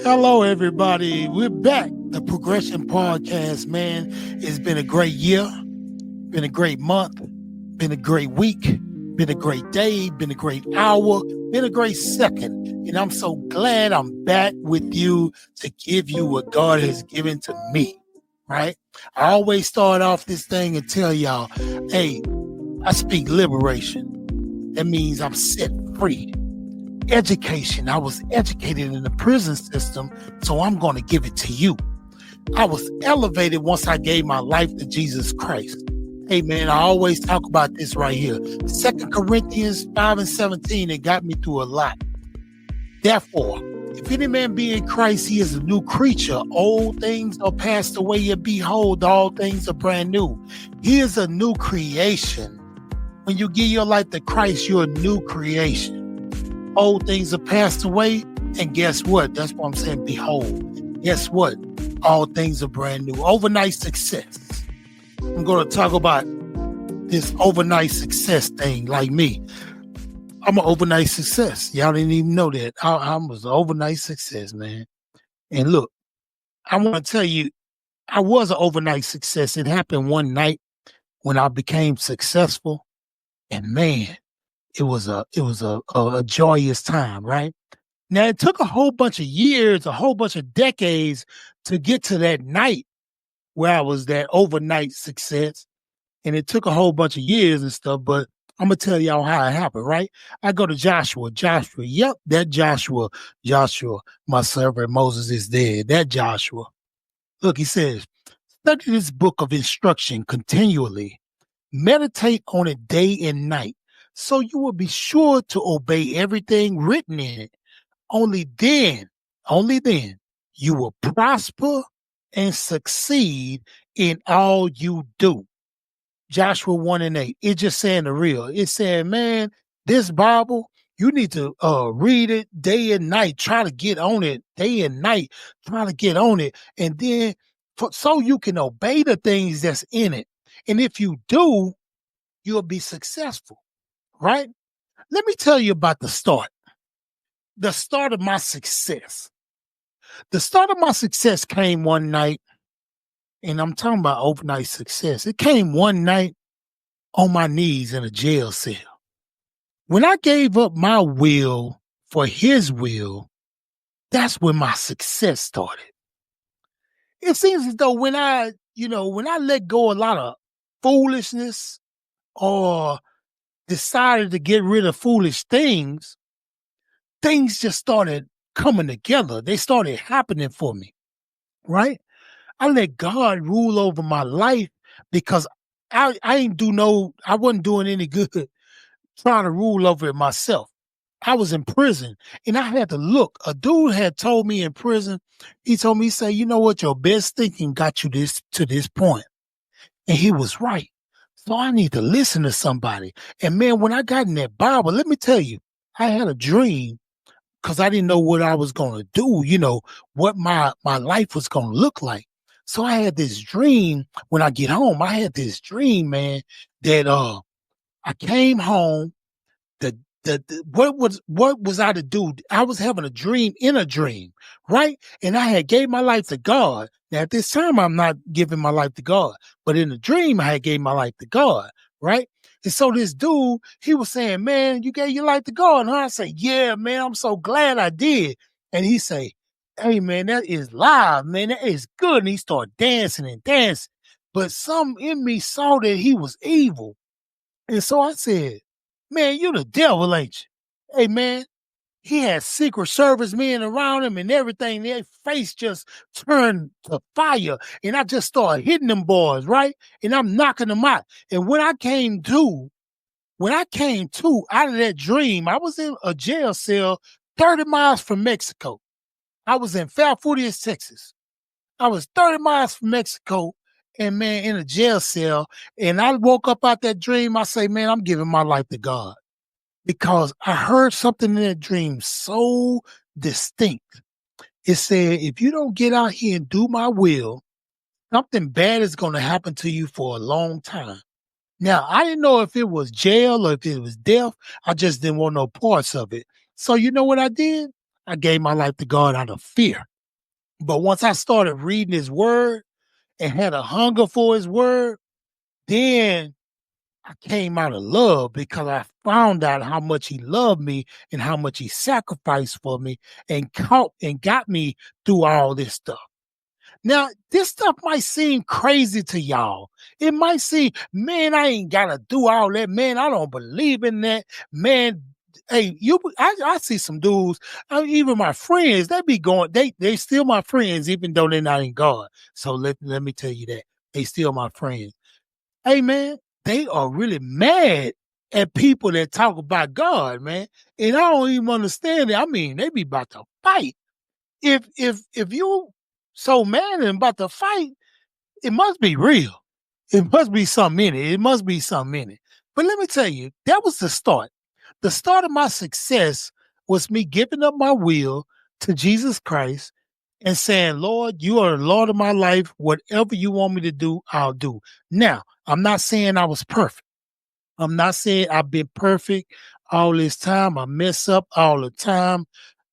Hello, everybody. We're back. The Progression Podcast, man. It's been a great year, been a great month, been a great week, been a great day, been a great hour, been a great second. And I'm so glad I'm back with you to give you what God has given to me, right? I always start off this thing and tell y'all, hey, I speak liberation. That means I'm set free. Education. I was educated in the prison system, so I'm going to give it to you. I was elevated once I gave my life to Jesus Christ. Hey, man, I always talk about this right here. 2 Corinthians 5:17, it got me through a lot. Therefore, if any man be in Christ, he is a new creature. Old things are passed away, and behold, all things are brand new. He is a new creation. When you give your life to Christ, you're a new creation. Old things are passed away, and guess what? That's what I'm saying. Behold, guess what? All things are brand new. Overnight success. I'm going to talk about this overnight success thing. Like me, I'm an overnight success. Y'all didn't even know that. I was an overnight success, man. And look, I want to tell you, I was an overnight success. It happened one night when I became successful, and man, it was a joyous time, right? Now, it took a whole bunch of years, a whole bunch of decades to get to that night where I was that overnight success. And it took a whole bunch of years and stuff, but I'm going to tell y'all how it happened, right? I go to Joshua, yep, that Joshua, my servant Moses is dead, that Joshua. Look, he says, study this book of instruction continually, meditate on it day and night, so you will be sure to obey everything written in it. Only then, you will prosper and succeed in all you do. Joshua 1:8. It's just saying the real. It's saying, man, this Bible, you need to read it day and night. Try to get on it day and night. Try to get on it. And then so you can obey the things that's in it. And if you do, you'll be successful. Right? Let me tell you about the start. The start of my success. The start of my success came one night, and I'm talking about overnight success. It came one night on my knees in a jail cell. When I gave up my will for his will, that's when my success started. It seems as though when I let go a lot of foolishness or decided to get rid of foolish things just started coming together. They started happening for me, right? I let God rule over my life because I wasn't doing any good trying to rule over it myself. I was in prison and I had to look. A dude had told me in prison, he told me, say, you know what, your best thinking got you to this point. And he was right. So I need to listen to somebody. And man, when I got in that Bible, let me tell you, I had a dream because I didn't know what I was going to do, what my life was going to look like. So I had this dream when I get home. I had this dream, man, that I came home. What was I to do? I was having a dream in a dream, right? And I had gave my life to God. Now at this time, I'm not giving my life to God, but in the dream, I had gave my life to God, right? And so this dude, he was saying, man, you gave your life to God, huh? I say, yeah, man, I'm so glad I did. And he say, hey, man, that is live, man. That is good. And he started dancing and dancing. But some in me saw that he was evil. And so I said, man, you the devil, ain't you? Hey, man, he had Secret Service men around him and everything. Their face just turned to fire. And I just started hitting them boys, right? And I'm knocking them out. And when I came to out of that dream, I was in a jail cell 30 miles from Mexico. I was in Falfurrias, Texas. I was 30 miles from Mexico and, man, in a jail cell. And I woke up out that dream. I say, man, I'm giving my life to God. Because I heard something in that dream so distinct. It said, if you don't get out here and do my will, something bad is going to happen to you for a long time. Now, I didn't know if it was jail or if it was death. I just didn't want no parts of it. So you know what I did? I gave my life to God out of fear. But once I started reading his word and had a hunger for his word, then I came out of love because I found out how much he loved me and how much he sacrificed for me and caught and got me through all this stuff. Now, this stuff might seem crazy to y'all. It might seem, man, I ain't gotta do all that. Man, I don't believe in that. Man, hey, I see some dudes, even my friends, they be going, they still my friends, even though they're not in God. So let me tell you that. They still my friends. Hey, man, they are really mad at people that talk about God, man. And I don't even understand it. I mean, they be about to fight. If you so mad and about to fight, it must be real. It must be something in it. It must be something in it. But let me tell you, that was the start. The start of my success was me giving up my will to Jesus Christ and saying, Lord, you are the Lord of my life. Whatever you want me to do, I'll do. Now, I'm not saying I was perfect. I'm not saying I've been perfect all this time. I mess up all the time.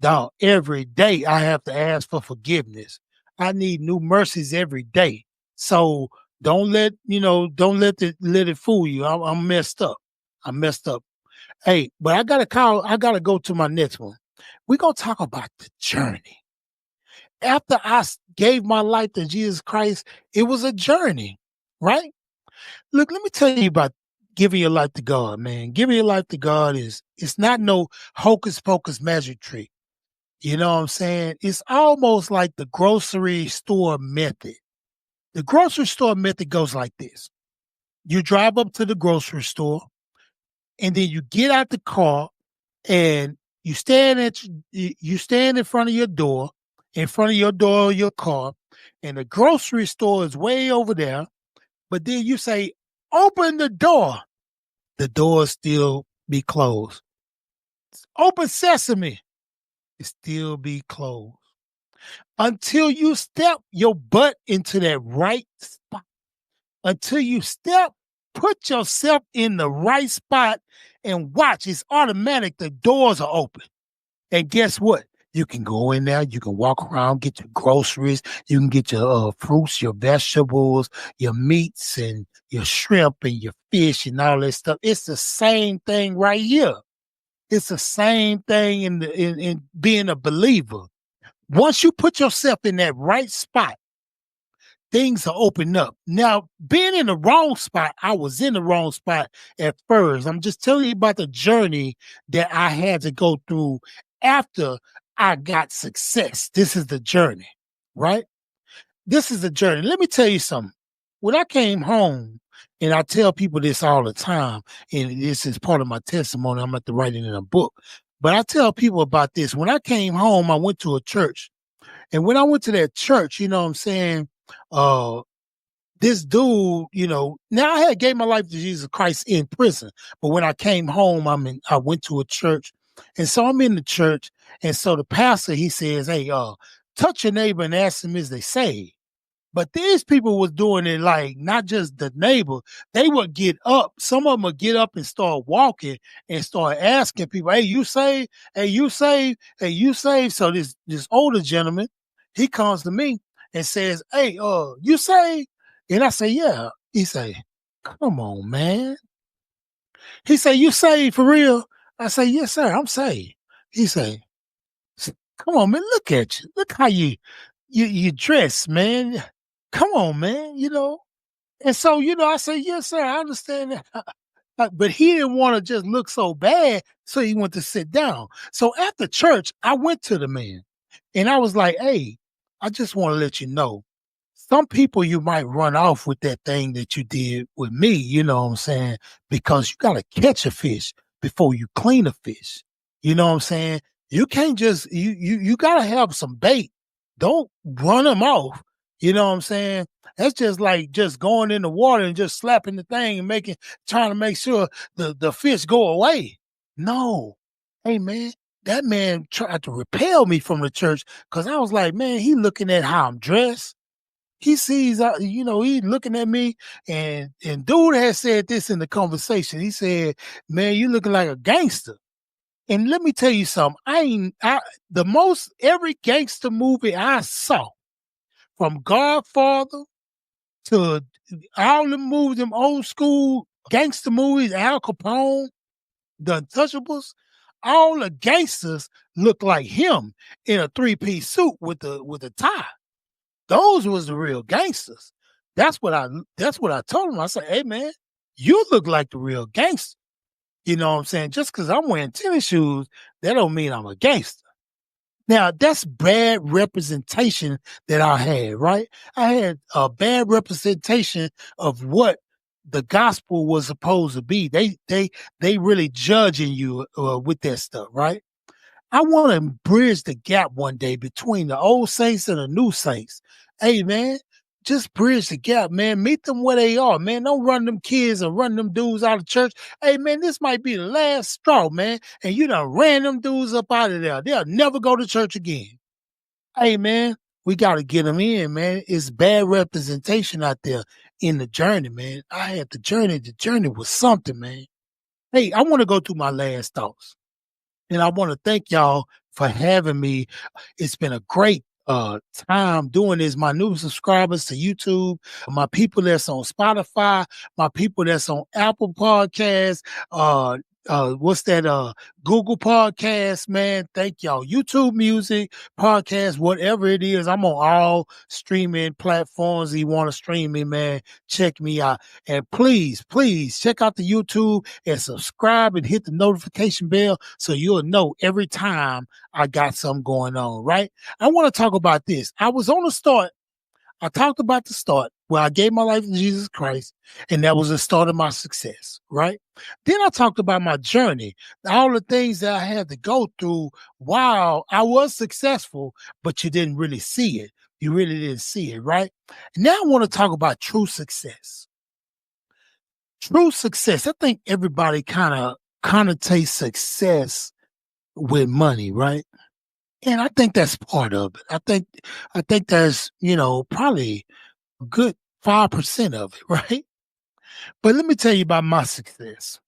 Dog, every day I have to ask for forgiveness. I need new mercies every day. So don't let it fool you. I'm messed up. I'm messed up. Hey, but I gotta go to my next one. We're gonna talk about the journey. After gave my life to Jesus Christ, it was a journey, right? Look, let me tell you about giving your life to God, man. Giving your life to God it's not no hocus pocus magic trick. You know what I'm saying? It's almost like the grocery store method. The grocery store method goes like this. You drive up to the grocery store and then you get out the car and you stand in front of your door, of your car, and the grocery store is way over there. But then you say, open the door. The door still be closed. Open sesame. It still be closed. Until you step your butt into that right spot. Until you put yourself in the right spot and watch. It's automatic. The doors are open. And guess what? You can go in there, you can walk around, get your groceries, you can get your fruits, your vegetables, your meats, and your shrimp and your fish and all that stuff. It's the same thing right here. It's the same thing in being a believer. Once you put yourself in that right spot, things are open up. Now, being in the wrong spot, I was in the wrong spot at first. I'm just telling you about the journey that I had to go through after I got success. This is the journey, right? This is the journey. Let me tell you something. When I came home, and I tell people this all the time, and this is part of my testimony, I'm at to write it in a book. But I tell people about this. When I came home, I went to a church. And when I went to that church, you know what I'm saying? Uh, this dude, now I had gave my life to Jesus Christ in prison, but when I came home, I went to a church, and so I'm in the church, and so the pastor he says, "Hey, touch your neighbor and ask them is they saved." But these people was doing it like not just the neighbor. They would get up. Some of them would get up and start walking and start asking people, "Hey, you saved? Hey, you saved? Hey, you saved?" So this older gentleman, he comes to me and says, "Hey, you saved?" And I say, "Yeah." He say, "Come on, man." He say, "You saved for real?" I say, "Yes, sir, I'm saved." He say, "Come on, man, look at you. Look how you dress, man. Come on, man, And so, I said, "Yes, sir, I understand that." But he didn't want to just look so bad, so he went to sit down. So after church, I went to the man and I was like, "Hey, I just want to let you know, some people you might run off with that thing that you did with me, you know what I'm saying? Because you got to catch a fish before you clean a fish. You know what I'm saying? You can't just you got to have some bait. Don't run them off. You know what I'm saying? That's just like just going in the water and just slapping the thing and trying to make sure the fish go away. No. Hey man, that man tried to repel me from the church because I was like, man, he looking at how I'm dressed. He sees, he looking at me, and dude has said this in the conversation. He said, "Man, you looking like a gangster." And let me tell you something. Every gangster movie I saw, from Godfather to all the movies, them old school gangster movies, Al Capone, The Untouchables, all the gangsters look like him in a three-piece suit with a tie. Those was the real gangsters. That's what I told him. I said, hey man, you look like the real gangster. You know what I'm saying? Just because I'm wearing tennis shoes, that don't mean I'm a gangster. Now, that's bad representation that I had, right? I had a bad representation of what the gospel was supposed to be. They really judging you with that stuff, right? I want to bridge the gap one day between the old saints and the new saints. Hey, man, just bridge the gap, man. Meet them where they are, man. Don't run them kids or run them dudes out of church. Hey, man, this might be the last straw, man. And you done ran them dudes up out of there. They'll never go to church again. Hey, man, we got to get them in, man. It's bad representation out there in the journey, man. I had the journey. The journey was something, man. Hey, I want to go through my last thoughts. And I want to thank y'all for having me. It's been a great time doing this. My new subscribers to YouTube, my people that's on Spotify, my people that's on Apple Podcasts, what's that? Google Podcasts, man. Thank y'all. YouTube Music, Podcast, whatever it is. I'm on all streaming platforms. You want to stream me, man? Check me out. And please, please check out the YouTube and subscribe and hit the notification bell so you'll know every time I got something going on, right? I want to talk about this. I was on the start. I talked about the start where I gave my life to Jesus Christ, and that was the start of my success, right? Then I talked about my journey, all the things that I had to go through while I was successful, but you didn't really see it. You really didn't see it, right? Now I want to talk about true success. True success. I think everybody kind of connotates success with money, right? And I think that's part of it. I think that's, probably a good 5% of it, right? But let me tell you about my success.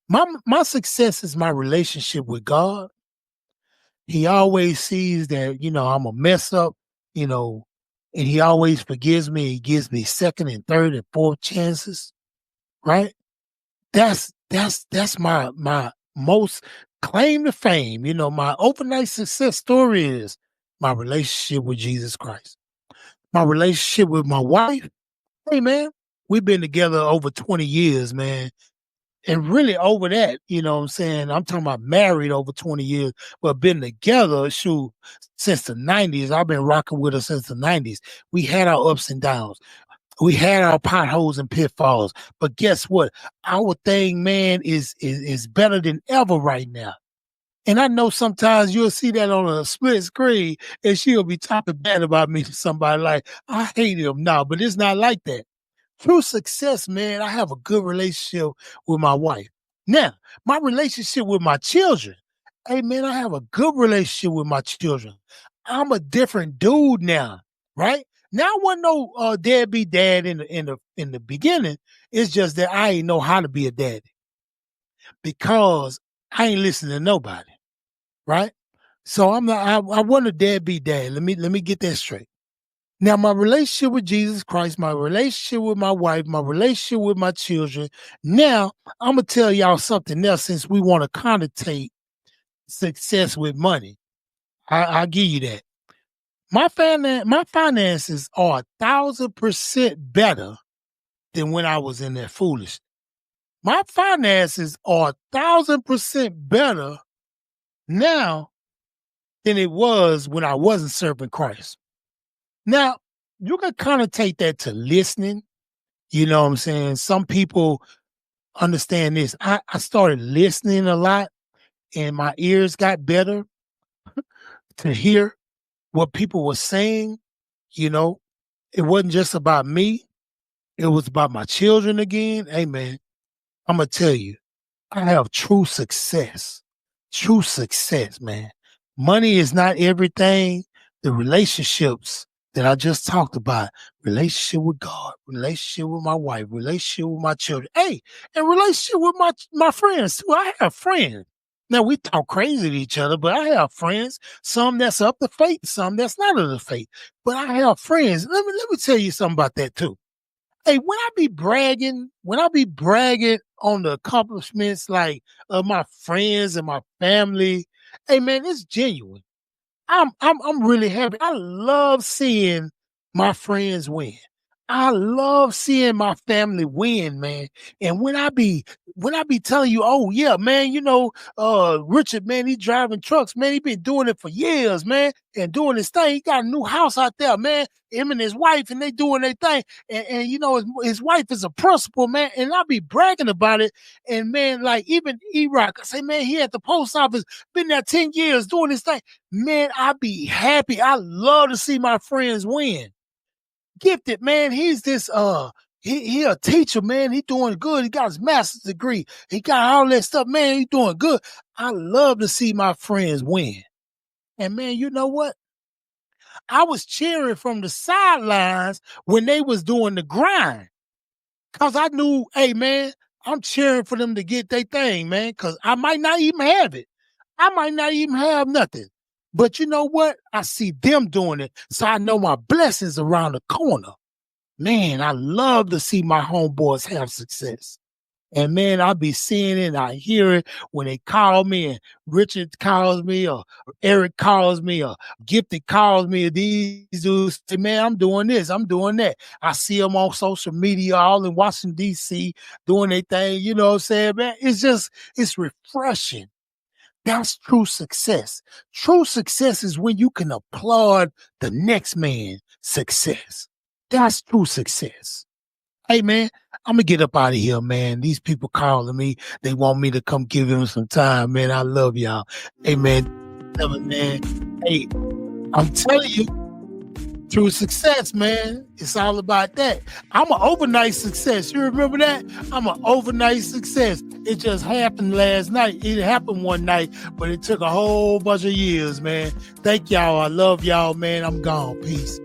My success is my relationship with God. He always sees that, I'm a mess up, you know, and he always forgives me. He gives me second and third and fourth chances, right? That's my most claim to fame. My overnight success story is my relationship with Jesus Christ. My relationship with my wife. Hey man, we've been together over 20 years, man. And really over that, you know what I'm saying? I'm talking about married over 20 years, but been together, since the 90s. I've been rocking with her since the 90s. We had our ups and downs. We had our potholes and pitfalls. But guess what? Our thing, man, is better than ever right now. And I know sometimes you'll see that on a split screen and she'll be talking bad about me to somebody like, I hate him now, but it's not like that. True success, man, I have a good relationship with my wife. Now, my relationship with my children, hey, man, I have a good relationship with my children. I'm a different dude now, right? Now, I wasn't no deadbeat dad in the beginning. It's just that I ain't know how to be a daddy because I ain't listening to nobody, right? So I'm not. I wasn't a deadbeat dad. Let me get that straight. Now, my relationship with Jesus Christ, my relationship with my wife, my relationship with my children. Now, I'm gonna tell y'all something else since we want to connotate success with money. I'll give you that. My finances are 1,000% better than when I was in that foolishness. My finances are 1,000% better now than it was when I wasn't serving Christ. Now, you can connotate that to listening. You know what I'm saying? Some people understand this. I started listening a lot and my ears got better to hear what people were saying. You know, it wasn't just about me. It was about my children again. Hey, man, I'm going to tell you, I have true success. True success, man. Money is not everything. The relationships that I just talked about, relationship with God, relationship with my wife, relationship with my children. Hey, and relationship with my friends too. I have friends. Now we talk crazy to each other, but I have friends, some that's up the faith, some that's not of the faith. But I have friends. Let me tell you something about that too. Hey, when I be bragging on the accomplishments like of my friends and my family, hey man, it's genuine. I'm really happy. I love seeing my friends win. I love seeing my family win, man. And when I be telling you, oh yeah, man, Richard, man, he driving trucks, man. He been doing it for years, man, and doing his thing. He got a new house out there, man. Him and his wife, and they doing their thing. And his wife is a principal, man. And I be bragging about it. And man, like even E-Rock, I say, man, he at the post office, been there 10 years doing his thing. Man, I be happy. I love to see my friends win. Gifted, man. He's this he a teacher, man. He doing good. He got his master's degree. He got all that stuff, man. He doing good. I love to see my friends win. And man, you know what? I was cheering from the sidelines when they was doing the grind. Cause I knew, hey man, I'm cheering for them to get their thing, man. Cause I might not even have it. I might not even have nothing. But you know what? I see them doing it. So I know my blessings around the corner. Man, I love to see my homeboys have success. And man, I be seeing it, I hear it when they call me, and Richard calls me, or Eric calls me, or Gifted calls me, or these dudes say, man, I'm doing this, I'm doing that. I see them on social media, all in Washington, D.C., doing their thing, you know what I'm saying, man? It's refreshing. That's true success. True success is when you can applaud the next man's success. That's true success. Hey, man, I'm going to get up out of here, man. These people calling me. They want me to come give them some time, man. I love y'all. Hey, man. Hey, I'm telling you, true success, man. It's all about that. I'm an overnight success. You remember that? I'm an overnight success. It just happened last night. It happened one night, but it took a whole bunch of years, man. Thank y'all. I love y'all, man. I'm gone. Peace.